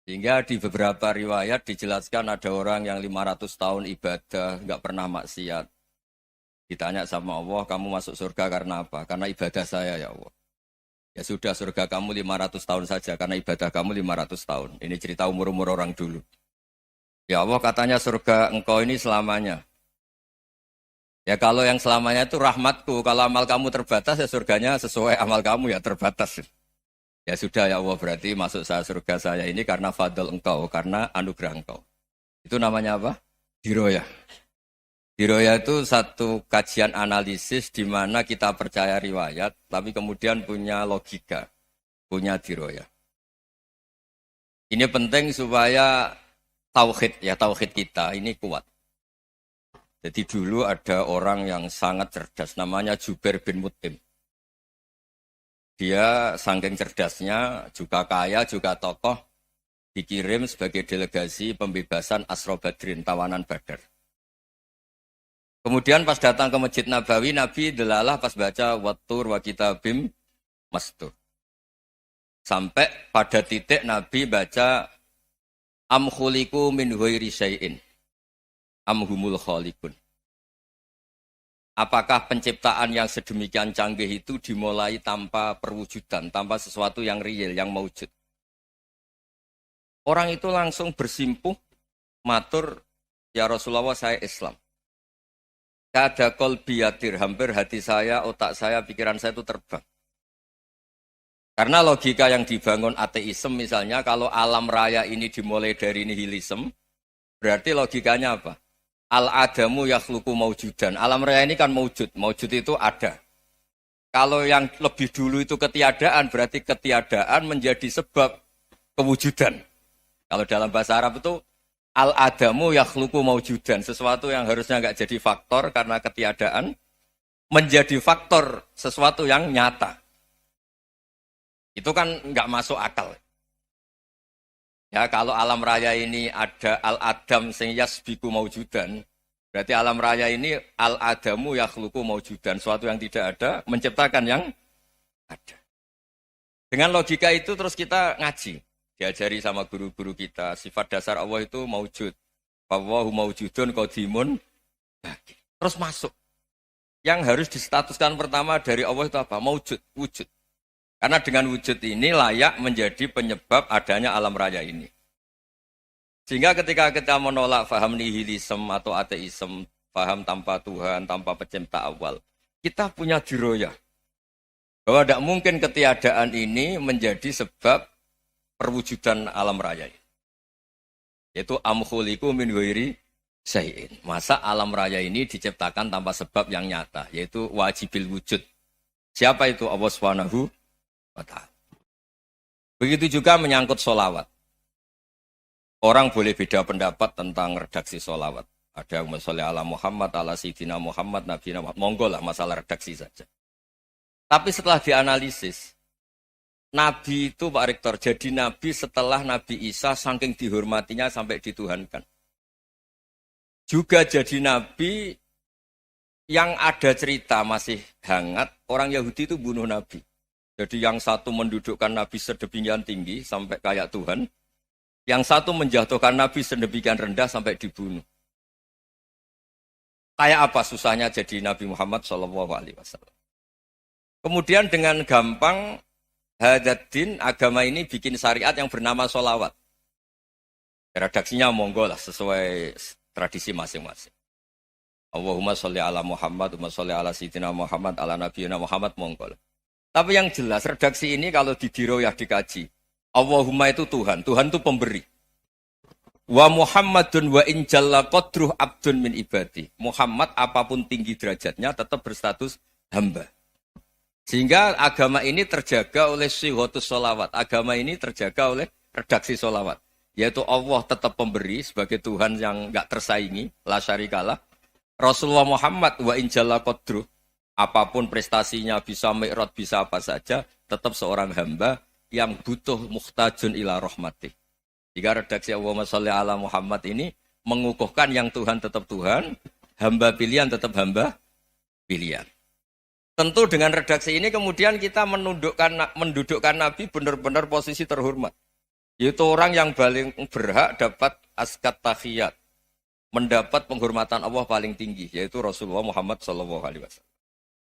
Sehingga di beberapa riwayat dijelaskan ada orang yang 500 tahun ibadah, nggak pernah maksiat. Ditanya sama Allah, kamu masuk surga karena apa? Karena ibadah saya ya Allah. Ya sudah, surga kamu 500 tahun saja, karena ibadah kamu 500 tahun. Ini cerita umur-umur orang dulu. Ya Allah, katanya surga engkau ini selamanya. Ya kalau yang selamanya itu rahmatku, kalau amal kamu terbatas ya surganya sesuai amal kamu ya terbatas. Ya sudah ya Allah, berarti masuk saya surga saya ini karena fadl engkau, karena anugerah engkau. Itu namanya apa? Diroyah. Diroyah itu satu kajian analisis di mana kita percaya riwayat, tapi kemudian punya logika, punya diroyah. Ini penting supaya tauhid kita ini kuat. Jadi dulu ada orang yang sangat cerdas, namanya Jubair bin Mut'im. Dia saking cerdasnya, juga kaya, juga tokoh, dikirim sebagai delegasi pembebasan Asra Badrin, tawanan Badar. Kemudian pas datang ke Masjid Nabawi, Nabi delalah pas baca Wattur wa kitabim mastur. Sampai pada titik Nabi baca Am khuliqu min ghairi syai'in am humul khaliqun. Apakah penciptaan yang sedemikian canggih itu dimulai tanpa perwujudan, tanpa sesuatu yang real, yang maujud? Orang itu langsung bersimpuh, matur, ya Rasulullah saya Islam. Kada qalbi yatir, hampir hati saya, otak saya, pikiran saya itu terbang. Karena logika yang dibangun ateisme misalnya, kalau alam raya ini dimulai dari nihilisme, berarti logikanya apa? Al-adamu yakhluqu maujudan. Alam raya ini kan maujud. Maujud itu ada. Kalau yang lebih dulu itu ketiadaan, berarti ketiadaan menjadi sebab kewujudan. Kalau dalam bahasa Arab itu al-adamu yakhluqu maujudan. Sesuatu yang harusnya nggak jadi faktor karena ketiadaan, menjadi faktor sesuatu yang nyata. Itu kan nggak masuk akal. Ya, kalau alam raya ini ada al-adam sing yasbiku maujudan, berarti alam raya ini al-adamu yakhluqu maujudan, suatu yang tidak ada menciptakan yang ada. Dengan logika itu terus kita ngaji, diajari sama guru-guru kita, sifat dasar Allah itu maujud. Wallahu maujudun qadimun baqi. Terus masuk. Yang harus distatuskan pertama dari Allah itu apa? Maujud, wujud. Karena dengan wujud ini layak menjadi penyebab adanya alam raya ini. Sehingga ketika kita menolak faham nihilisme atau ateisme, faham tanpa Tuhan, tanpa pencipta awal, kita punya diroyah. Bahwa tidak mungkin ketiadaan ini menjadi sebab perwujudan alam raya ini. Yaitu amkhuliku min ghairi syai'in. Masa alam raya ini diciptakan tanpa sebab yang nyata, yaitu wajibil wujud. Siapa itu? Allah Subhanahu wa ta'ala. Begitu juga menyangkut sholawat. Orang boleh beda pendapat tentang redaksi sholawat. Ada yang sholli ala Muhammad, ala Sayyidina Muhammad, Nabi Muhammad. Monggo lah masalah redaksi saja. Tapi setelah dianalisis, Nabi itu Pak Rektor, jadi Nabi setelah Nabi Isa saking dihormatinya sampai dituhankan. Juga jadi Nabi yang ada cerita masih hangat, orang Yahudi itu bunuh Nabi. Jadi yang satu mendudukkan Nabi sedemikian tinggi sampai kayak Tuhan. Yang satu menjatuhkan Nabi sedemikian rendah sampai dibunuh. Kayak apa susahnya jadi Nabi Muhammad SAW. Kemudian dengan gampang Hadaddin agama ini bikin syariat yang bernama sholawat. Redaksinya monggo lah sesuai tradisi masing-masing. Allahumma sholli ala Muhammad, Allahumma sholli ala Sayyidina Muhammad, ala Nabiyina Muhammad, monggo lah. Tapi yang jelas redaksi ini kalau didiroyah dikaji. Allahumma itu Tuhan, Tuhan itu pemberi. Wa Muhammadun wa injalla qadruh abdun min ibadi. Muhammad apapun tinggi derajatnya tetap berstatus hamba. Sehingga agama ini terjaga oleh sighatus sholawat. Agama ini terjaga oleh redaksi sholawat. Yaitu Allah tetap pemberi sebagai Tuhan yang enggak tersaingi. La syarikalah. Rasulullah Muhammad wa injalla qadruh. Apapun prestasinya bisa mi'raj, bisa apa saja, tetap seorang hamba yang butuh muhtajun ila rahmatih. Jika redaksi Allahumma sholli ala Muhammad ini mengukuhkan yang Tuhan tetap Tuhan, hamba pilihan tetap hamba pilihan. Tentu dengan redaksi ini kemudian kita mendudukkan Nabi benar-benar posisi terhormat. Itu orang yang paling berhak dapat askat tahiyat, mendapat penghormatan Allah paling tinggi, yaitu Rasulullah Muhammad SAW.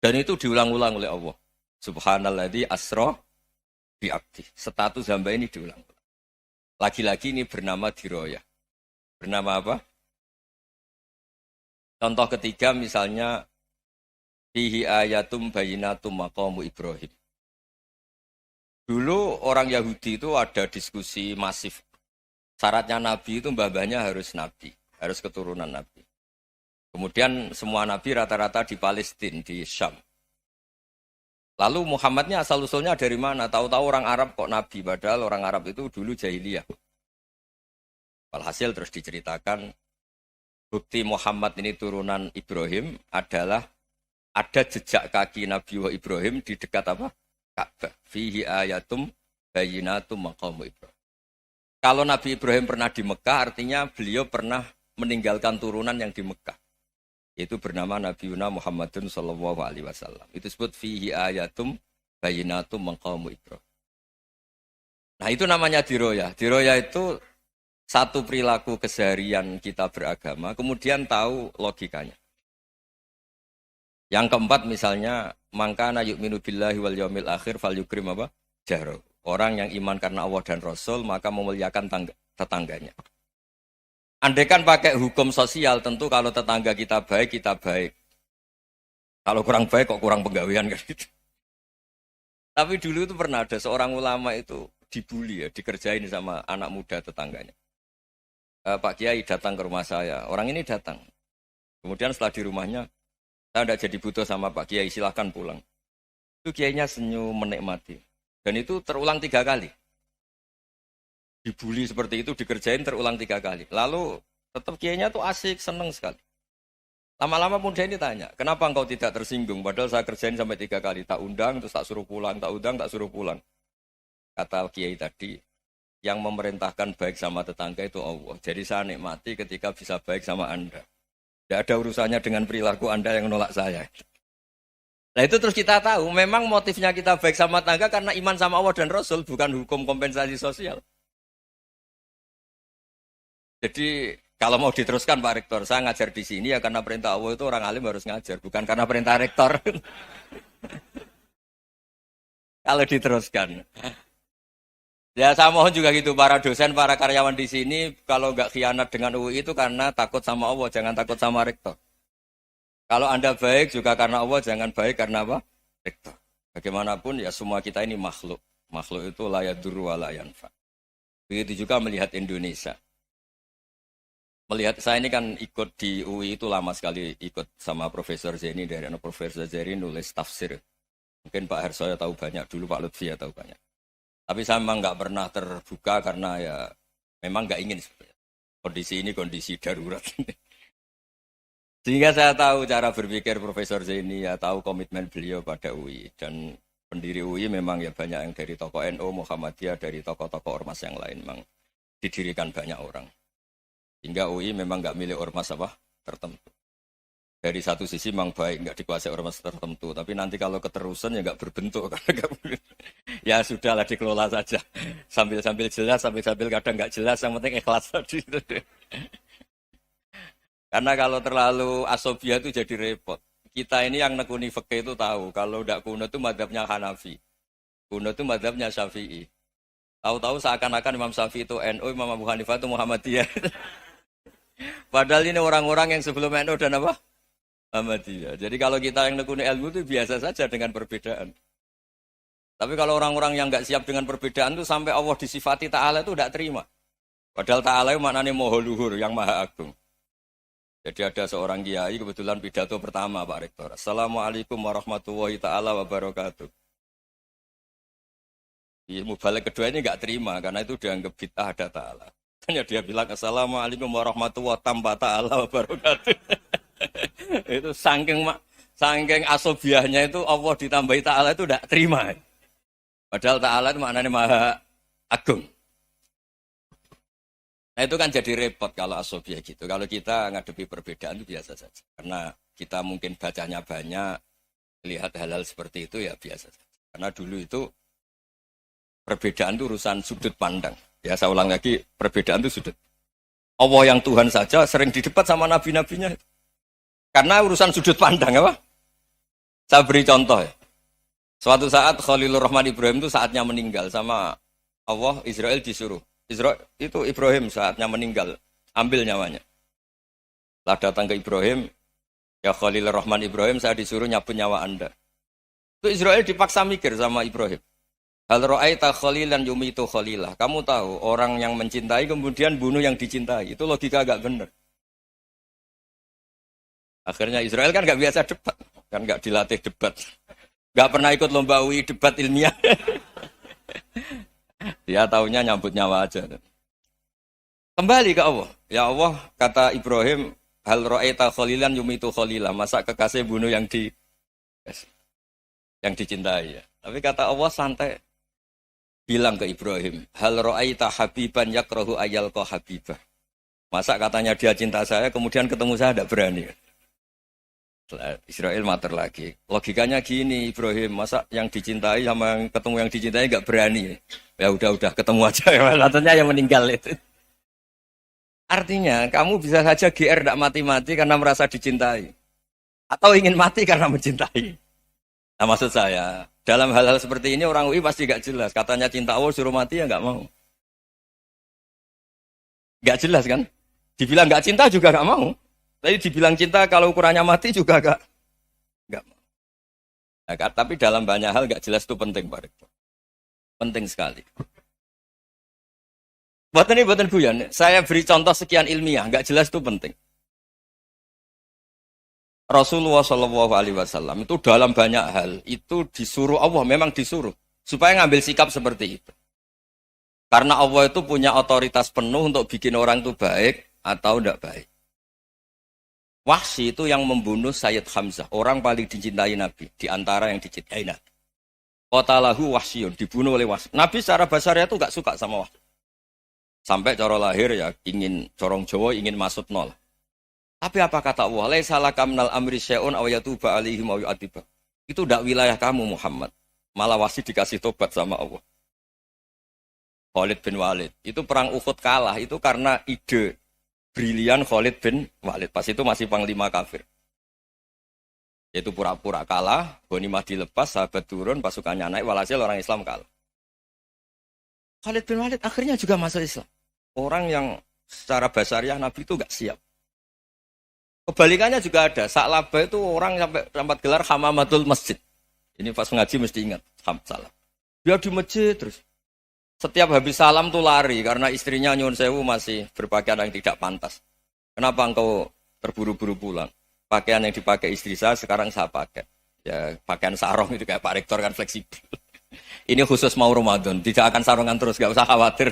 Dan itu diulang-ulang oleh Allah. Subhanalladzi asra bi abdi. Status hamba ini diulang. Lagi-lagi ini bernama diroyah. Bernama apa? Contoh ketiga misalnya fihi ayatum bayinatum maqamu Ibrahim. Dulu orang Yahudi itu ada diskusi masif. Syaratnya Nabi itu mbah-mbahnya harus Nabi. Harus keturunan Nabi. Kemudian semua Nabi rata-rata di Palestina, di Syam. Lalu Muhammadnya asal-usulnya dari mana? Tahu-tahu orang Arab kok Nabi. Padahal orang Arab itu dulu jahiliyah. Walhasil terus diceritakan bukti Muhammad ini turunan Ibrahim adalah ada jejak kaki Nabi Ibrahim di dekat apa? Ka'bah. Fihi ayatum bayinatum maqamu Ibrahim. Kalau Nabi Ibrahim pernah di Mekah, artinya beliau pernah meninggalkan turunan yang di Mekah. Itu bernama Nabi Muhammadun sallallahu alaihi wasallam. Itu disebut fihi ayatum bayinatum maqamu Ibrahim. Nah, itu namanya diroyah. Diroyah itu satu perilaku keseharian kita beragama, kemudian tahu logikanya. Yang keempat misalnya, mangkana yu'minu billahi wal yaumil akhir fal yukrim apa? Jaro. Orang yang iman karena Allah dan Rasul, maka memuliakan tetangganya. Andaikan pakai hukum sosial, tentu kalau tetangga kita baik, kita baik. Kalau kurang baik, kok kurang penggawean kan gitu. Tapi dulu itu pernah ada seorang ulama itu dibully ya, dikerjain sama anak muda tetangganya. Pak Kiai datang ke rumah saya, orang ini datang. Kemudian setelah di rumahnya, saya tidak jadi butuh sama Pak Kiai, silahkan pulang. Itu Kiainya senyum menikmati. Dan itu terulang 3 kali. Dibully seperti itu, dikerjain terulang 3 kali. Lalu tetap Kiainya tuh asik, seneng sekali. Lama-lama muda ini tanya, kenapa engkau tidak tersinggung? Padahal saya kerjain sampai 3 kali. Tak undang, terus tak suruh pulang, tak undang, tak suruh pulang. Kata Kiai tadi, yang memerintahkan baik sama tetangga itu Allah. Jadi saya nikmati ketika bisa baik sama Anda. Tidak ada urusannya dengan perilaku Anda yang menolak saya. Nah itu terus kita tahu, memang motifnya kita baik sama tetangga karena iman sama Allah dan Rasul, bukan hukum kompensasi sosial. Jadi kalau mau diteruskan Pak Rektor, saya ngajar di sini ya karena perintah Allah itu orang alim harus ngajar, bukan karena perintah Rektor. Kalau diteruskan. Ya saya mohon juga gitu, para dosen, para karyawan di sini, kalau nggak khianat dengan UI itu karena takut sama Allah, jangan takut sama Rektor. Kalau Anda baik juga karena Allah, jangan baik karena apa? Rektor. Bagaimanapun ya semua kita ini makhluk. Makhluk itu la yadurru wa la yanfa. Begitu juga melihat Indonesia. Melihat saya ini kan ikut di UI itu lama sekali, ikut sama Profesor Zeni, dari Profesor Zeni nulis tafsir. Mungkin Pak Harsoyo tahu banyak, dulu Pak Lutfi ya tahu banyak. Tapi saya memang nggak pernah terbuka karena ya memang nggak ingin sebenarnya. Kondisi ini kondisi darurat. Sehingga saya tahu cara berpikir Profesor Zaini, ya tahu komitmen beliau pada UI. Dan pendiri UI memang ya banyak yang dari tokoh NU, Muhammadiyah, dari tokoh-tokoh ormas yang lain. Memang didirikan banyak orang. Hingga UI memang nggak milik ormas apa tertentu. Dari satu sisi memang baik, nggak dikuasai ormas tertentu. Tapi nanti kalau keterusan ya nggak berbentuk. Ya sudahlah dikelola saja. Sambil-sambil jelas, sambil-sambil kadang nggak jelas. Yang penting ikhlas tadi. Karena kalau terlalu asobia itu jadi repot. Kita ini yang nekuni fikih itu tahu. Kalau tidak kuno itu madhabnya Hanafi. Kuno itu madhabnya Syafi'i. Tahu-tahu seakan-akan Imam Syafi'i itu NU, Imam Abu Hanifah itu Muhammadiyah. Padahal ini orang-orang yang sebelum NU dan apa? Muhammadiyah. Jadi kalau kita yang nekuni ilmu itu biasa saja dengan perbedaan. Tapi kalau orang-orang yang nggak siap dengan perbedaan itu sampai Allah disifati Ta'ala itu tidak terima. Padahal Ta'ala itu maknanya Maha Luhur, yang Maha Agung. Jadi ada seorang kiai kebetulan pidato pertama Pak Rektor. Assalamualaikum warahmatullahi ta'ala wabarakatuh. Ilmu balik kedua ini nggak terima karena itu dianggap bid'ah ada Ta'ala. Hanya dia bilang Assalamualaikum warahmatullahi ta'ala wabarakatuh. Itu saking asobiahnya itu Allah ditambahi Ta'ala itu tidak terima. Padahal Ta'ala itu maknanya Maha Agung. Nah itu kan jadi repot kalau asobiah gitu. Kalau kita ngadepi perbedaan itu biasa saja. Karena kita mungkin bacanya banyak, lihat hal-hal seperti itu ya biasa saja. Karena dulu itu perbedaan itu urusan sudut pandang. Ya saya ulang lagi, perbedaan itu sudut. Allah yang Tuhan saja sering didebat sama nabi-nabinya. Karena urusan sudut pandang apa? Saya beri contoh ya. Suatu saat Khalilur Rahman Ibrahim itu saatnya meninggal sama Allah, Israel disuruh. Israel itu Ibrahim saatnya meninggal, ambil nyawanya. Setelah datang ke Ibrahim, ya Khalilur Rahman Ibrahim, saya disuruh nyabut nyawa Anda. Itu Israel dipaksa mikir sama Ibrahim. Hal ra'aita khalilan yumitu khalilah. Kamu tahu orang yang mencintai kemudian bunuh yang dicintai. Itu logika agak benar. Akhirnya Israel kan nggak biasa debat, kan nggak dilatih debat. Gak pernah ikut lomba UI debat ilmiah. Dia taunya nyambut nyawa aja. Kembali ke Allah. Ya Allah, kata Ibrahim, hal ra'aita khalilan yumitu khalilah. Masa kekasih bunuh yang dicintai ya. Tapi kata Allah santai. Bilang ke Ibrahim, hal ra'aita habiban yakrahu ayyalqa habibah. Masa katanya dia cinta saya, kemudian ketemu saya tidak berani. Israel mater lagi. Logikanya gini Ibrahim, masa yang dicintai sama yang ketemu yang dicintai nggak berani? Ya udah ketemu aja. Katanya yang meninggal itu. Artinya kamu bisa saja GR tidak mati-mati karena merasa dicintai, atau ingin mati karena mencintai. Nah maksud saya dalam hal-hal seperti ini orang UI pasti nggak jelas. Katanya cinta Allah suruh mati ya nggak mau. Nggak jelas kan? Dibilang nggak cinta juga nggak mau. Tapi dibilang cinta kalau ukurannya mati juga enggak mau. Nah, tapi dalam banyak hal enggak jelas itu penting, Pak Rektor. Penting sekali. Buatan guyon. Saya beri contoh sekian ilmiah, enggak jelas itu penting. Rasulullah SAW itu dalam banyak hal itu disuruh Allah, memang disuruh supaya ngambil sikap seperti itu. Karena Allah itu punya otoritas penuh untuk bikin orang itu baik atau tidak baik. Wahsy itu yang membunuh Sayyid Hamzah, orang paling dicintai Nabi, di antara yang dicintai Nabi. Qatalahu Wahsyun, dibunuh oleh Wahsy. Nabi secara basarnya itu gak suka sama Wahsy. Sampai cara lahir ya ingin corong Jawa, ingin masuk nol. Tapi apa kata Allah? Laisa laka minal amri syai'un aw yatuba alaihim aw yu'adziba. Itu tidak wilayah kamu Muhammad. Malah Wahsy dikasih tobat sama Allah. Khalid bin Walid, itu perang Uhud kalah itu karena ide brilian Khalid bin Walid. Pas itu masih panglima kafir. Yaitu pura-pura kalah, ghanimah dilepas, sahabat turun, pasukannya naik, walhasil orang Islam kalah. Khalid bin Walid akhirnya juga masuk Islam. Orang yang secara basariah Nabi itu gak siap. Kebalikannya juga ada. Sa'labah itu orang sampai gelar hamamatul masjid. Ini pas ngaji mesti ingat. Salam. Dia di masjid terus. Setiap habis salam tuh lari karena istrinya nyuwun sewu masih berpakaian yang tidak pantas. Kenapa engkau terburu-buru pulang? Pakaian yang dipakai istri saya sekarang saya pakai. Ya pakaian sarung itu kayak Pak Rektor kan fleksibel. Ini khusus mau Ramadan, tidak akan sarungan terus, gak usah khawatir.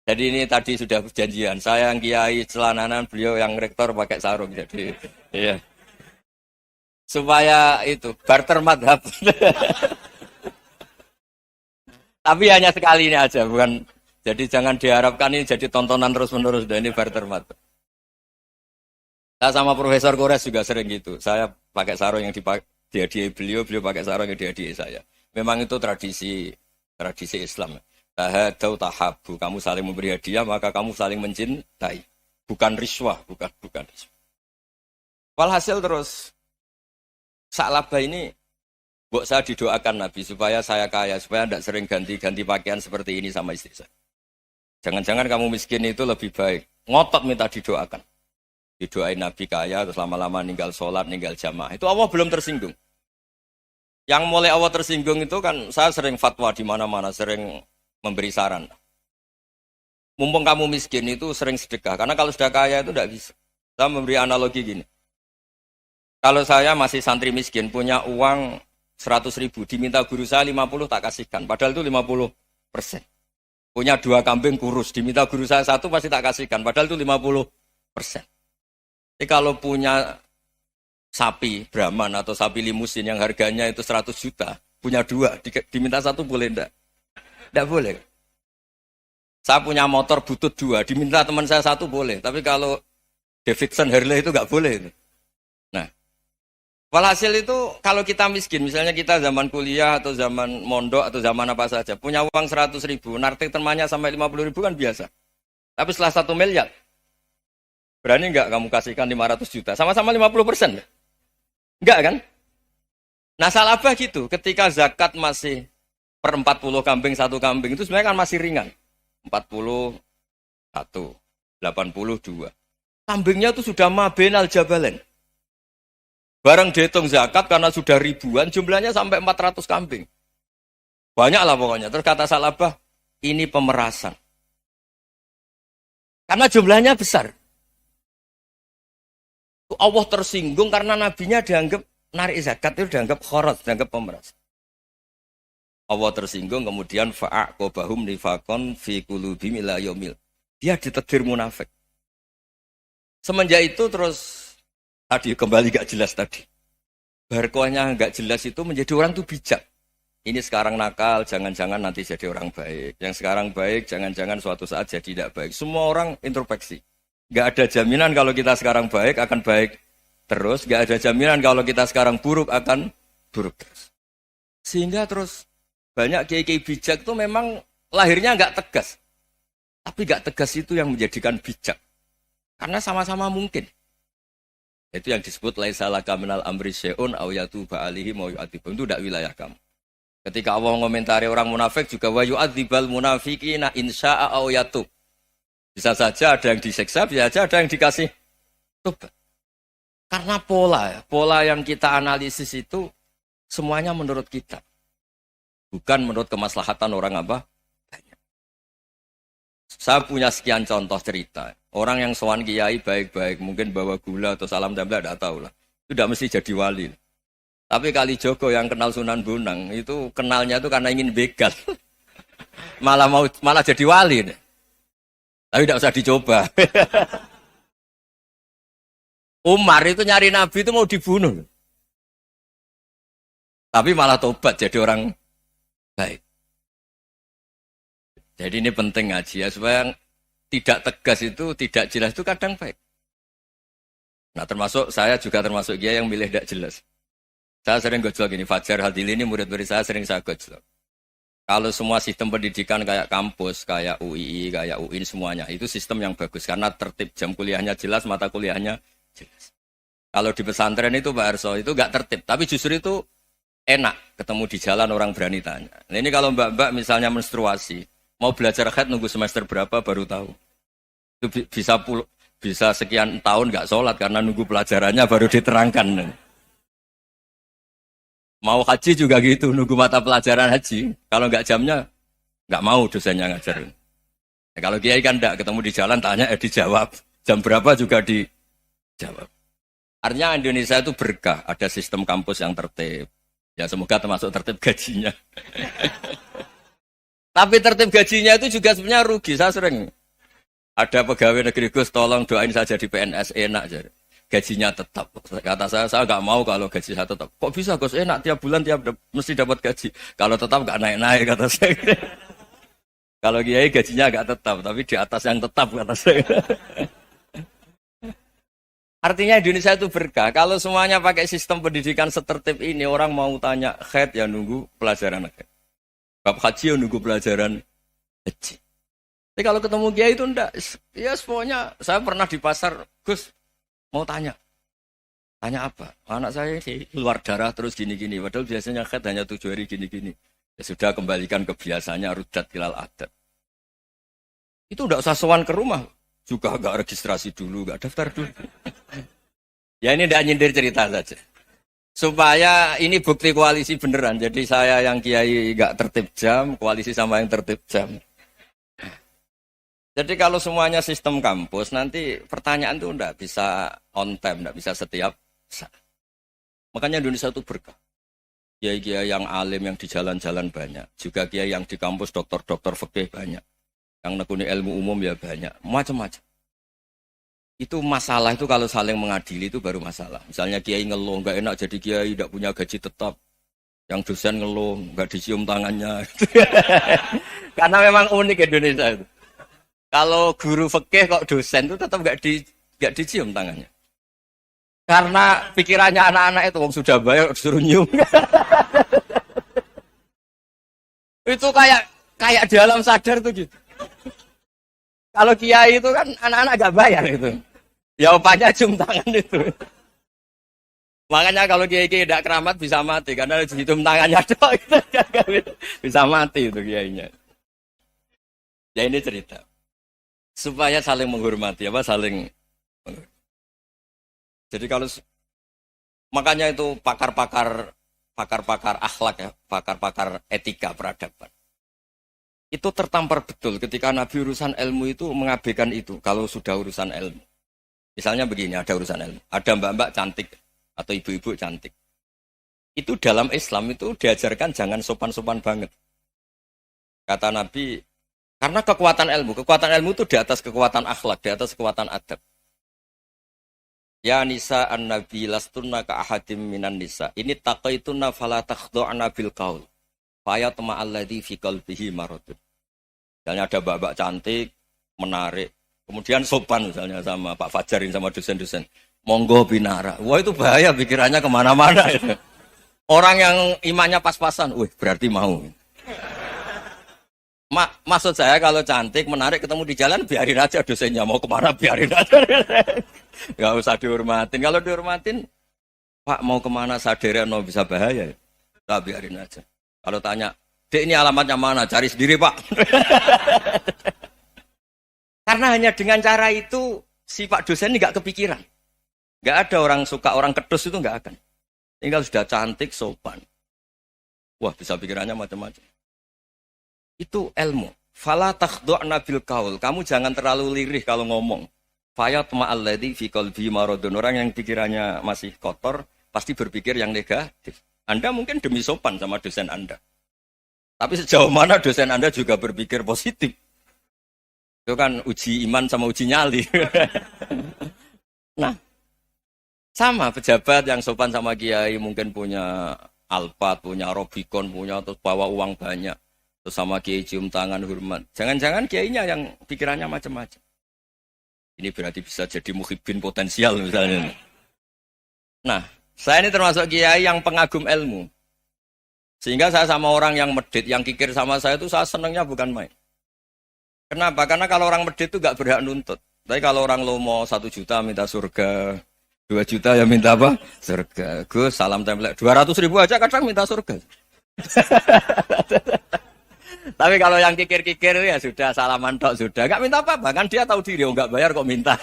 Jadi ini tadi sudah perjanjian. Saya yang kiai celananan, beliau yang rektor pakai sarung. Jadi iya. Supaya itu barter madhab. Tapi hanya sekali ini aja, bukan. Jadi jangan diharapkan ini jadi tontonan terus-menerus. Dan ini barter mata. Saya sama Profesor Kores juga sering gitu. Saya pakai sarung yang dihadiahi beliau pakai sarung yang dihadiahi saya. Memang itu tradisi Islam. Tahadau tahabu. Kamu saling memberi hadiah, maka kamu saling mencintai. Bukan riswah, bukan riswah. Walhasil terus, Sa'labah ini buat saya didoakan Nabi supaya saya kaya, supaya tidak sering ganti-ganti pakaian seperti ini sama istri saya. Jangan-jangan kamu miskin itu lebih baik. Ngotot minta didoakan. Didoain Nabi kaya, terus lama-lama ninggal sholat, ninggal jamaah. Itu Allah belum tersinggung. Yang mulai Allah tersinggung itu kan saya sering fatwa di mana-mana, sering memberi saran. Mumpung kamu miskin itu sering sedekah. Karena kalau sudah kaya itu tidak bisa. Saya memberi analogi gini. Kalau saya masih santri miskin, punya uang 100.000, diminta guru saya 50 tak kasihkan, padahal itu 50%. Punya 2 kambing kurus, diminta guru saya 1 pasti tak kasihkan, padahal itu 50%. Jadi kalau punya sapi Brahman atau sapi limusin yang harganya itu 100 juta, punya 2, diminta 1 boleh enggak? Enggak boleh. Saya punya motor butut 2, diminta teman saya 1 boleh, tapi kalau Davidson Harley itu enggak boleh. Nah, Walhasil itu kalau kita miskin, misalnya kita zaman kuliah atau zaman mondok atau zaman apa saja, punya uang 100.000, narik temannya sampai 50.000 kan biasa. Tapi setelah 1 miliar, berani nggak kamu kasihkan 500 juta? Sama-sama 50%. Enggak kan? Nah salabah gitu, ketika zakat masih per 40 kambing, 1 kambing, itu sebenarnya kan masih ringan. 41, 82. Kambingnya itu sudah mabenal jabalen. Barang dihitung zakat karena sudah ribuan, jumlahnya sampai 400 kambing. Banyak lah pokoknya. Terus kata salabah, ini pemerasan. Karena jumlahnya besar. Allah tersinggung karena nabinya dianggap narik zakat itu dianggap khorat, dianggap pemerasan. Allah tersinggung kemudian fa'aqobahum nifakon fi qulubihim ila yaumil. Dia ditegur munafik. Semenjak itu terus tadi kembali gak jelas tadi. Barkohnya gak jelas itu menjadi orang tuh bijak. Ini sekarang nakal, jangan-jangan nanti jadi orang baik. Yang sekarang baik, jangan-jangan suatu saat jadi tidak baik. Semua orang introspeksi. Gak ada jaminan kalau kita sekarang baik akan baik terus. Gak ada jaminan kalau kita sekarang buruk akan buruk terus. Sehingga terus banyak kiai-kiai bijak itu memang lahirnya gak tegas. Tapi gak tegas itu yang menjadikan bijak. Karena sama-sama mungkin. Itu yang disebut laisa laka minal amri syai'un aw yatuba alaihi wa yu'adzibum. Itu tidak wilayah kamu. Ketika Allah mengomentari orang munafik juga wa yu'adzibal munafiqina insya'a aw yatub. Bisa saja ada yang disiksa, bisa saja ada yang dikasih tobat. Karena pola yang kita analisis itu semuanya menurut kita. Bukan menurut kemaslahatan orang apa? Banyak. Saya punya sekian contoh cerita. Orang yang sowan kiai baik-baik, mungkin bawa gula atau salam tempel, tidak tahu lah. Itu tidak mesti jadi wali. Tapi Kali Jogo yang kenal Sunan Bonang, itu kenalnya itu karena ingin begal. malah jadi wali. Tapi tidak usah dicoba. Umar itu nyari Nabi itu mau dibunuh. Tapi malah tobat jadi orang baik. Jadi ini penting ngaji ya, supaya tidak tegas itu, tidak jelas itu kadang baik. Nah termasuk saya juga termasuk dia yang milih tidak jelas. Saya sering gojlok gini, Fajar Hadili ini murid-murid saya sering saya gojlok. Kalau semua sistem pendidikan kayak kampus, kayak UII, kayak UIN semuanya, itu sistem yang bagus. Karena tertib jam kuliahnya jelas, mata kuliahnya jelas. Kalau di pesantren itu Pak Arso, itu nggak tertib. Tapi justru itu enak, ketemu di jalan orang berani tanya. Nah ini kalau mbak-mbak misalnya menstruasi, mau belajar haid nunggu semester berapa baru tahu. Itu bisa sekian tahun nggak sholat karena nunggu pelajarannya baru diterangkan. Mau haji juga gitu, nunggu mata pelajaran haji. Kalau nggak jamnya, nggak mau dosennya ngajar. Ya, kalau kiai kan enggak, ketemu di jalan tanya, dijawab. Jam berapa juga dijawab. Artinya Indonesia itu berkah, ada sistem kampus yang tertib. Ya semoga termasuk tertib gajinya. Tapi tertib gajinya itu juga sebenarnya rugi. Saya sering ada pegawai negeri Gus, tolong doain saya jadi PNS enak jadi. Gajinya tetap. Kata saya nggak mau kalau gaji saya tetap. Kok bisa Gus enak tiap bulan mesti dapat gaji. Kalau tetap nggak naik-naik kata saya. Kalau kiai gajinya nggak tetap, tapi di atas yang tetap kata saya. Artinya Indonesia itu berkah. Kalau semuanya pakai sistem pendidikan setertib ini, orang mau tanya haid ya nunggu pelajaran haid. Bab haji ya nunggu pelajaran haji. Tapi kalau ketemu kiai itu enggak. Ya pokoknya saya pernah di pasar, Gus mau tanya. Tanya apa? Anak saya sih keluar darah terus gini-gini. Padahal biasanya haid hanya 7 hari gini-gini. Ya sudah kembalikan ke biasanya rudat hilal adat. Itu enggak usah sowan ke rumah. Juga enggak registrasi dulu, enggak daftar dulu. Ya ini enggak nyindir cerita saja. Supaya ini bukti koalisi beneran. Jadi saya yang kiai enggak tertib jam, koalisi sama yang tertib jam. Jadi kalau semuanya sistem kampus, nanti pertanyaan itu enggak bisa on time, enggak bisa setiap saat. Makanya Indonesia itu berkah. Kiai-kiai yang alim yang di jalan-jalan banyak. Juga kiai yang di kampus dokter-dokter fikih banyak. Yang nekuni ilmu umum ya banyak. Macam-macam. Itu masalah itu kalau saling mengadili itu baru masalah. Misalnya kiai ngeluh, enggak enak jadi kiai, enggak punya gaji tetap. Yang dosen ngeluh, enggak dicium tangannya. Karena memang unik Indonesia itu. Kalau guru fikih kok dosen itu tetap enggak dicium tangannya. Karena pikirannya anak-anak itu, wong sudah bayar disuruh nyium. Itu kayak di alam sadar tuh gitu. Kalau kiai itu kan anak-anak gak bayar itu. Ya opanya cium tangan itu. Makanya kalau kiai-kiai tidak keramat bisa mati karena cium tangannya doang itu bisa mati itu kiainya. Ya ini cerita supaya saling menghormati apa saling. Jadi kalau makanya itu pakar-pakar akhlak ya, pakar-pakar etika peradaban. Itu tertampar betul ketika Nabi urusan ilmu itu mengabaikan itu kalau sudah urusan ilmu. Misalnya begini, ada urusan ilmu, ada mbak-mbak cantik atau ibu-ibu cantik. Itu dalam Islam itu diajarkan jangan sopan-sopan banget. Kata Nabi, karena kekuatan ilmu itu di atas kekuatan akhlak, di atas kekuatan adab. Ya nisa an-nabi lastunna ka ahadim minan nisa. Ini taqaitunna fala takhdu'na bil qaul. Fa yatma alladzi fi qalbihi maradun. Misalnya ada mbak-mbak cantik, menarik. Kemudian sopan misalnya sama Pak Fajarin sama dosen-dosen. Monggo binara. Wah itu bahaya pikirannya kemana-mana itu. Orang yang imannya pas-pasan, berarti mau. Maksud saya kalau cantik, menarik ketemu di jalan, biarin aja dosennya. Mau kemana biarin aja. Gak usah dihormatin. Kalau dihormatin, Pak mau kemana sadereno bisa bahaya. Nah, biarin aja. Kalau tanya, Dek ini alamatnya mana? Cari sendiri Pak. Karena hanya dengan cara itu, si Pak dosen ini gak kepikiran. Gak ada orang suka, orang kedus itu gak akan. Tinggal sudah cantik, sopan. Wah bisa pikirannya macam-macam. Itu ilmu. Fala takhdu'na bil qaul. Kamu jangan terlalu lirih kalau ngomong. Fayat ma'alladzi fi qalbi maradun. Orang yang pikirannya masih kotor pasti berpikir yang negatif. Anda mungkin demi sopan sama dosen Anda. Tapi sejauh mana dosen Anda juga berpikir positif. Itu kan uji iman sama uji nyali. Nah, sama pejabat yang sopan sama kiai mungkin punya Alphard, punya Robicon, punya terus bawa uang banyak. Terus sama kiai cium tangan hormat. Jangan-jangan kiainya yang pikirannya macam-macam. Ini berarti bisa jadi muhibbin potensial misalnya. Nah, saya ini termasuk kiai yang pengagum ilmu. Sehingga saya sama orang yang medit, yang kikir sama saya itu saya senangnya bukan main. Kenapa? Karena kalau orang medit itu gak berhak nuntut. Tapi kalau orang lomo 1 juta minta surga, 2 juta ya minta apa? Surga. Gus, salam template. 200.000 aja kadang minta surga. Tapi kalau yang kikir-kikir ya sudah salaman tok sudah. Gak minta apa-apa. Kan dia tahu diri, gak bayar kok minta.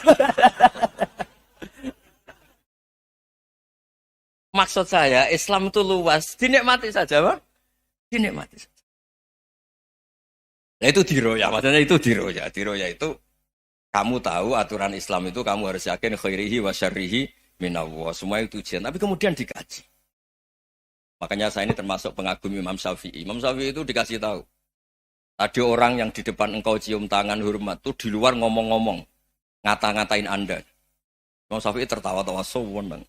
Maksud saya, Islam itu luas. Dinikmati saja, Pak. Dinikmati saja. Nah itu diroya. Maksudnya itu diroya. Diroya itu, kamu tahu aturan Islam itu kamu harus yakin khairihi wa syarrihi minallah. Semua itu ujian. Tapi kemudian dikaji. Makanya saya ini termasuk pengagum Imam Syafi'i. Imam Syafi'i itu dikasih tahu. Ada orang yang di depan engkau cium tangan hormat. Itu di luar ngomong-ngomong. Ngata-ngatain Anda. Imam Syafi'i tertawa-tawa. Sewenang.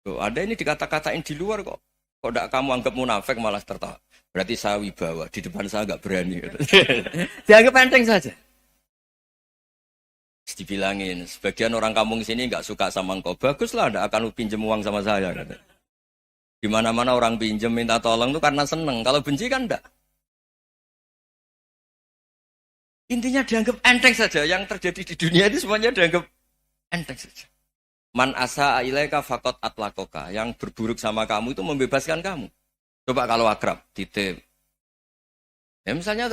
Tuh, ada ini dikata-katain di luar kok. Kok tidak kamu anggap munafik malah tertawa. Berarti saya wibawa. Di depan saya nggak berani. Dianggap enteng saja. Dibilangin, sebagian orang kampung sini nggak suka sama engkau. Baguslah, tidak akan pinjam uang sama saya. Di mana-mana orang pinjam minta tolong itu karena seneng. Kalau benci kan enggak. Intinya dianggap enteng saja. Yang terjadi di dunia ini semuanya dianggap enteng saja. Man asa ilaika faqat atlakoka. Yang berburuk sama kamu itu membebaskan kamu. Coba kalau akrab, titip. Ya misalnya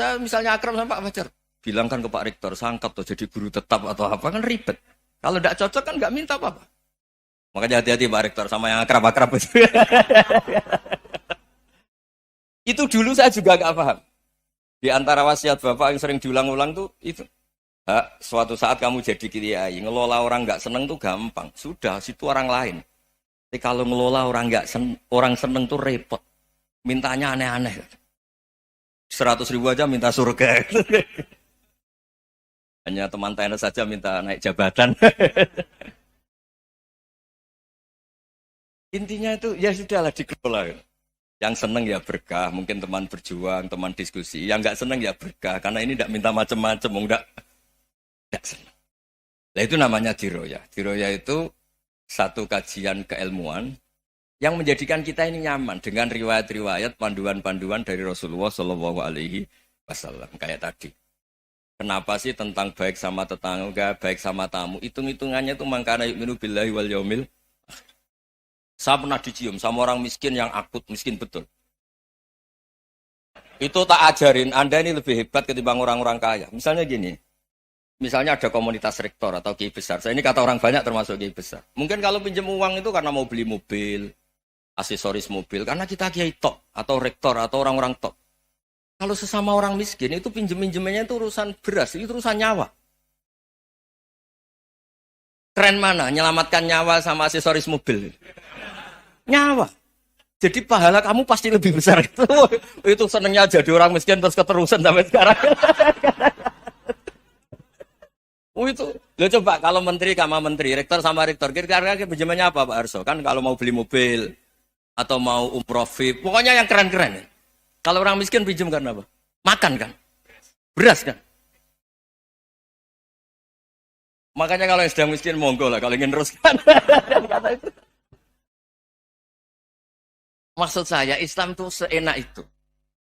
akrab sama Pak Fajar. Bilangkan ke Pak Rektor, sangkap tuh jadi guru tetap atau apa, kan ribet. Kalau tidak cocok kan nggak minta apa-apa. Makanya hati-hati Pak Rektor sama yang akrab-akrab itu. Itu dulu saya juga nggak paham. Di antara wasiat Bapak yang sering diulang-ulang tuh itu. Suatu saat kamu jadi kiai, ngelola orang nggak seneng tuh gampang. Sudah, situ orang lain. Tapi kalau ngelola orang orang seneng tuh repot. Mintanya aneh-aneh. 100.000 aja minta surga. Hanya teman tenis saja minta naik jabatan. Intinya itu ya sudahlah dikelola. Yang seneng ya berkah, mungkin teman berjuang, teman diskusi. Yang nggak seneng ya berkah, karena ini tidak minta macam-macam, enggak seneng. Nah itu namanya diroya. Diroya itu satu kajian keilmuan yang menjadikan kita ini nyaman dengan riwayat-riwayat panduan-panduan dari Rasulullah Shallallahu Alaihi Wasallam kayak tadi. Kenapa sih tentang baik sama tetangga, baik sama tamu? Hitung-hitungannya itu mangkana yu'minu billahi wal yaumil. Saya pernah dicium sama orang miskin yang akut miskin betul. Itu tak ajarin, Anda ini lebih hebat ketimbang orang-orang kaya. Misalnya gini, misalnya ada komunitas rektor atau kiai besar. Saya ini kata orang banyak termasuk kiai besar. Mungkin kalau pinjam uang itu karena mau beli mobil, aksesoris mobil, karena kita kiai top atau rektor atau orang-orang top. Kalau sesama orang miskin itu pinjem-pinjemannya itu urusan beras, itu urusan nyawa. Keren mana? Nyelamatkan nyawa sama aksesoris mobil. Nyawa. Jadi pahala kamu pasti lebih besar itu. Itu senengnya jadi orang miskin terus keterusan sampai sekarang. Itu. Lo coba kalau menteri sama menteri, rektor sama rektor, kira-kira pinjemannya apa Pak Arso? Kan kalau mau beli mobil atau mau umroh VIP, pokoknya yang keren-keren. Kalau orang miskin pinjam karena apa? Makan kan? Beras kan? Makanya kalau yang sedang miskin monggo lah, kalau ingin teruskan. Maksud saya Islam itu seenak itu.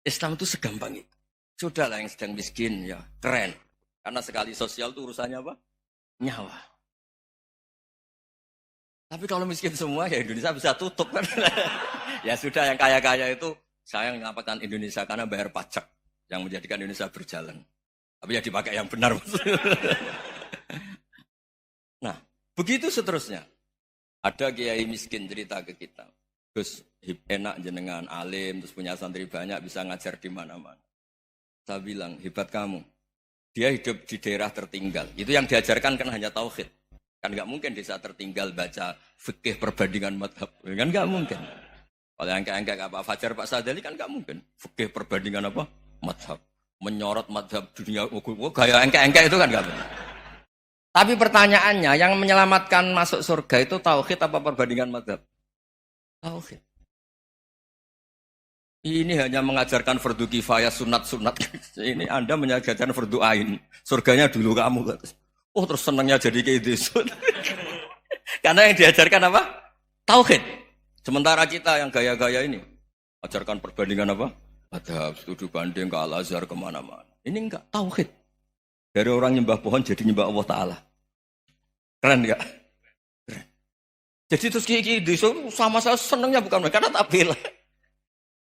Islam itu segampang itu. Sudahlah yang sedang miskin ya keren. Karena sekali sosial itu urusannya apa? Nyawa. Tapi kalau miskin semua ya Indonesia bisa tutup kan. Ya sudah yang kaya-kaya itu saya mengatakan Indonesia karena bayar pajak yang menjadikan Indonesia berjalan. Tapi ya dipakai yang benar. Nah, begitu seterusnya. Ada kiai miskin cerita ke kita. Terus enak jenengan alim, terus punya santri banyak, bisa ngajar di mana-mana. Saya bilang, hebat kamu. Dia hidup di daerah tertinggal. Itu yang diajarkan kan hanya tauhid. Kan nggak mungkin desa tertinggal baca fikih perbandingan madhab. Kan nggak mungkin. Kalau yang kayak Pak Fajar, Pak Sadali kan nggak mungkin. Fikih perbandingan apa? Madhab. Menyorot madhab dunia. Gaya engkek-engkek itu kan nggak mungkin. Tapi pertanyaannya, yang menyelamatkan masuk surga itu tauhid apa perbandingan madhab? Tauhid. Ini hanya mengajarkan fardu kifayah, sunat-sunat. Ini Anda mengajarkan fardu ain. Surganya dulu kamu. Oh terus senangnya jadi kayak gitu. Karena yang diajarkan apa? Tauhid. Sementara kita yang gaya-gaya ini, ajarkan perbandingan apa? Madhab, studi banding ke Al-Azhar kemana-mana. Ini enggak, tauhid. Dari orang nyembah pohon jadi nyembah Allah Ta'ala. Keren enggak? Keren. Jadi terus kiai sama saya senangnya bukan karena tak bela.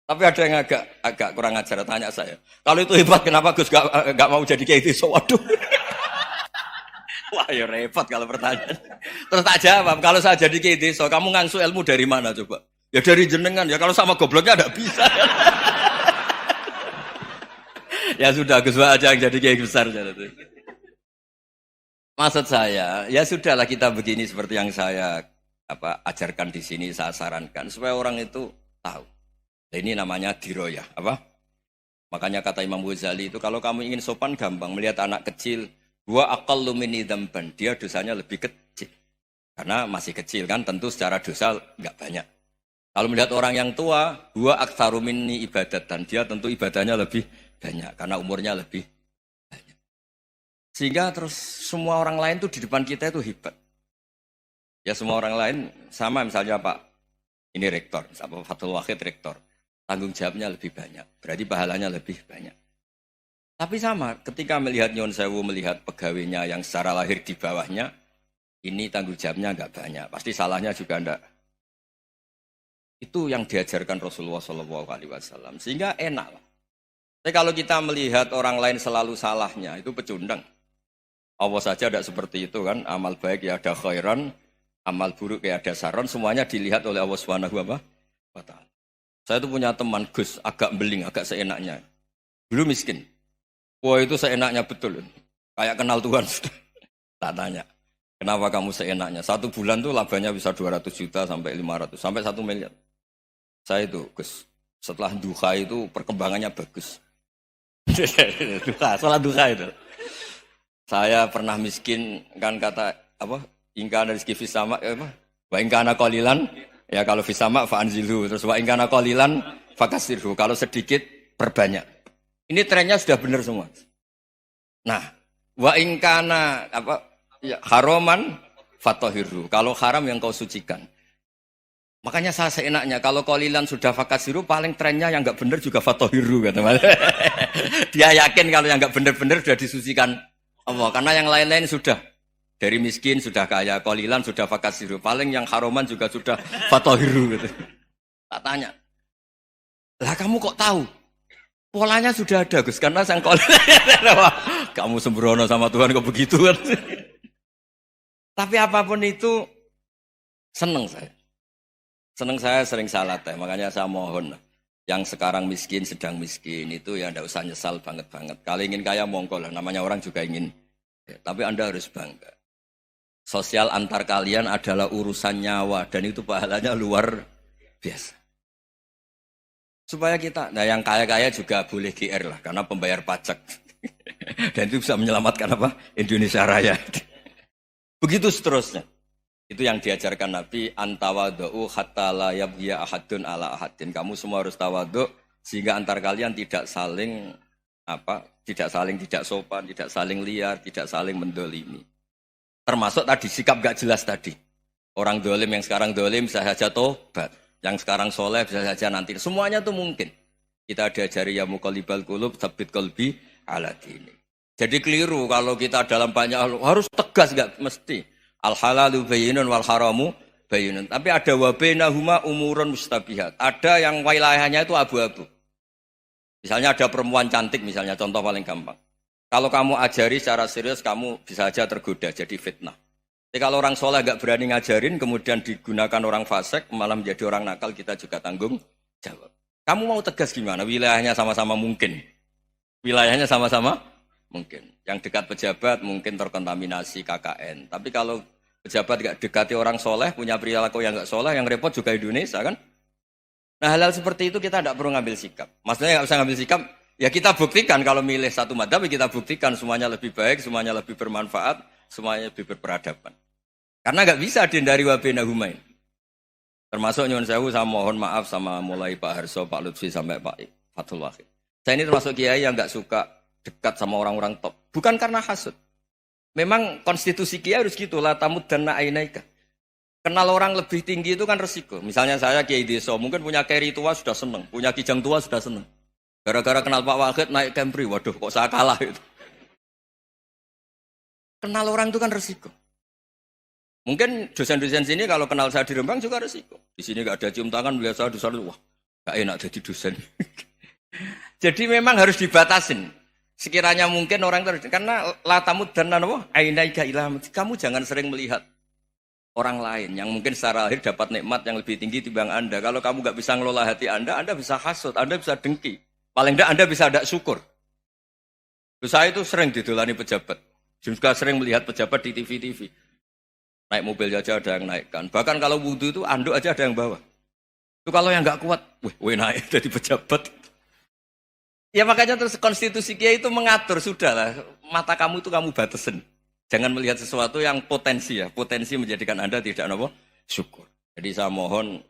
Tapi ada yang agak kurang ajar, tanya saya. Kalau itu hebat, kenapa Gus gak mau jadi kiai desa? Waduh. Wah ya repot kalau pertanyaan. Terus tak jawab, kalau saya jadi kiai desa, kamu ngangsu ilmu dari mana coba? Ya dari jenengan, ya kalau sama gobloknya ada bisa. Ya sudah, Gus aja yang jadi kiai besar. Maksud saya, ya sudahlah kita begini seperti yang saya ajarkan di sini, saya sarankan. Supaya orang itu tahu. Nah, ini namanya diroyah. Makanya kata Imam Ghazali itu, kalau kamu ingin sopan gampang, melihat anak kecil, Wa aqallu minni dzamban, dia dosanya lebih kecil. Karena masih kecil kan, tentu secara dosa enggak banyak. Kalau melihat orang yang tua, wa aktsaru minni ibadatan, dia tentu ibadahnya lebih banyak karena umurnya lebih banyak. Sehingga terus semua orang lain tuh di depan kita itu hebat. Ya semua orang lain sama, misalnya Pak ini rektor, misalnya Fathul Wahid rektor, tanggung jawabnya lebih banyak, berarti pahalanya lebih banyak. Tapi sama, ketika melihat Nyon Sewu, melihat pegawainya yang secara lahir di bawahnya, ini tanggung jawabnya enggak banyak, pasti salahnya juga enggak. Itu yang diajarkan Rasulullah SAW, sehingga enak. Tapi kalau kita melihat orang lain selalu salahnya, itu pecundang. Allah saja tidak seperti itu kan, amal baik ya ada khairan, amal buruk ya ada saron, semuanya dilihat oleh Allah Subhanahu wa Ta'ala. Saya itu punya teman Gus, agak beling, agak seenaknya. Dulu miskin. Wah itu seenaknya betul. Kayak kenal Tuhan. Tak tanya. Kenapa kamu seenaknya? 1 bulan tuh labanya bisa 200 juta sampai 500. Sampai 1 miliar. Saya itu Gus. Setelah duha itu perkembangannya bagus. Setelah duha itu. Saya pernah miskin. Kan kata apa? Ingkana rizki fisama. Wa ingkana qalilan. Ya kalau fisama fa'anzilhu. Terus wa ingkana qalilan fakasirhu. Kalau sedikit perbanyak. Ini trennya sudah benar semua. Nah, wa ingkana haroman fatohiru. Kalau haram yang kau sucikan. Makanya saya seenaknya, kalau qalilan sudah fakasiru, paling trennya yang nggak bener juga fatohiru. Kata dia yakin kalau yang nggak bener-bener sudah disucikan Allah. Karena yang lain-lain sudah. Dari miskin sudah kaya, qalilan sudah fakasiru. Paling yang haroman juga sudah fatohiru. Gitu. Tak tanya. Lah kamu kok tahu? Polanya sudah ada Gus, karena sang qalilan. Kamu sembrono sama Tuhan kok begitu kan? Tapi apapun itu, seneng saya. Seneng saya sering salah teh, makanya saya mohon. Yang sekarang miskin, sedang miskin, itu ya tidak usah nyesal banget-banget. Kalau ingin kaya monggo lah, namanya orang juga ingin. Ya, tapi Anda harus bangga. Sosial antar kalian adalah urusan nyawa dan itu pahalanya luar biasa. Supaya kita, nah yang kaya-kaya juga boleh GR lah karena pembayar pajak. Dan itu bisa menyelamatkan apa? Indonesia Raya. Begitu seterusnya. Itu yang diajarkan Nabi, antawadhu hatta la yabghiya ahadun ala ahadin. Kamu semua harus tawadhu sehingga antar kalian tidak saling tidak sopan, tidak saling liar, tidak saling mendolimi. Termasuk tadi sikap gak jelas tadi. Orang dolim yang sekarang dolim bisa saja tobat. Yang sekarang soleh bisa saja nanti. Semuanya itu mungkin. Kita diajari ya muqallibal qulub tsabbit qalbi ala dini. Jadi keliru kalau kita dalam banyak hal harus tegas gak mesti. Al halalu bayyinun wal haramu bayyinun. Tapi ada wa bainahuma umurun mustabihat. Ada yang wilayahnya itu abu-abu. Misalnya ada perempuan cantik misalnya contoh paling gampang. Kalau kamu ajari secara serius, kamu bisa saja tergoda, jadi fitnah. Tapi kalau orang soleh nggak berani ngajarin, kemudian digunakan orang fasik, malah menjadi orang nakal, kita juga tanggung jawab. Kamu mau tegas gimana? Wilayahnya sama-sama mungkin. Wilayahnya sama-sama mungkin. Yang dekat pejabat mungkin terkontaminasi KKN. Tapi kalau pejabat nggak dekati orang soleh, punya perilaku yang nggak soleh, yang repot juga Indonesia kan? Nah hal-hal seperti itu kita tidak perlu ngambil sikap. Maksudnya nggak usah ngambil sikap. Ya kita buktikan kalau milih satu madzhab, kita buktikan semuanya lebih baik, semuanya lebih bermanfaat, semuanya lebih berperadaban. Karena nggak bisa dihindari wa bainahuma. Termasuk nyuwun sewu, saya mohon maaf sama mulai Pak Harso, Pak Lutfi sampai Pak Fathul Wahid. Saya ini termasuk kiai yang nggak suka dekat sama orang-orang top. Bukan karena hasud. Memang konstitusi kiai harus gitu, la tamuddanna ainaika. Kenal orang lebih tinggi itu kan resiko. Misalnya saya kiai desa, mungkin punya keri tua sudah seneng, punya kijang tua sudah seneng. Gara-gara kenal Pak Wahid naik Camry, waduh kok saya kalah itu. Kenal orang itu kan resiko. Mungkin dosen-dosen sini kalau kenal saya di Rembang juga resiko. Di sini gak ada cium tangan, melihat saya dosen, wah gak enak jadi dosen. Jadi memang harus dibatasin. Sekiranya mungkin orang terus, karena latamud dan nanawa, ainaika ilham. Kamu jangan sering melihat orang lain yang mungkin secara lahir dapat nikmat yang lebih tinggi timbang Anda. Kalau kamu gak bisa ngelola hati Anda bisa hasut, Anda bisa dengki. Paling tidak Anda bisa ada syukur. Saya itu sering didolani pejabat. Juga sering melihat pejabat di TV-TV. Naik mobil aja ada yang naikkan. Bahkan kalau wudhu itu anduk aja ada yang bawa. Itu kalau yang nggak kuat, wih naik jadi pejabat. Ya makanya terus konstitusi Kiai itu mengatur, sudahlah. Mata kamu itu kamu batasin. Jangan melihat sesuatu yang potensi ya. Potensi menjadikan Anda tidak apa? Syukur. Jadi saya mohon,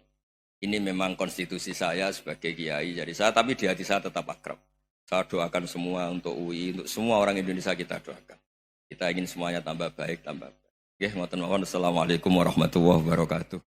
ini memang konstitusi saya sebagai kiai, jadi saya, tapi di hati saya tetap akrab. Saya doakan semua untuk UI, untuk semua orang Indonesia kita doakan. Kita ingin semuanya tambah baik, tambah baik. Assalamualaikum warahmatullahi wabarakatuh.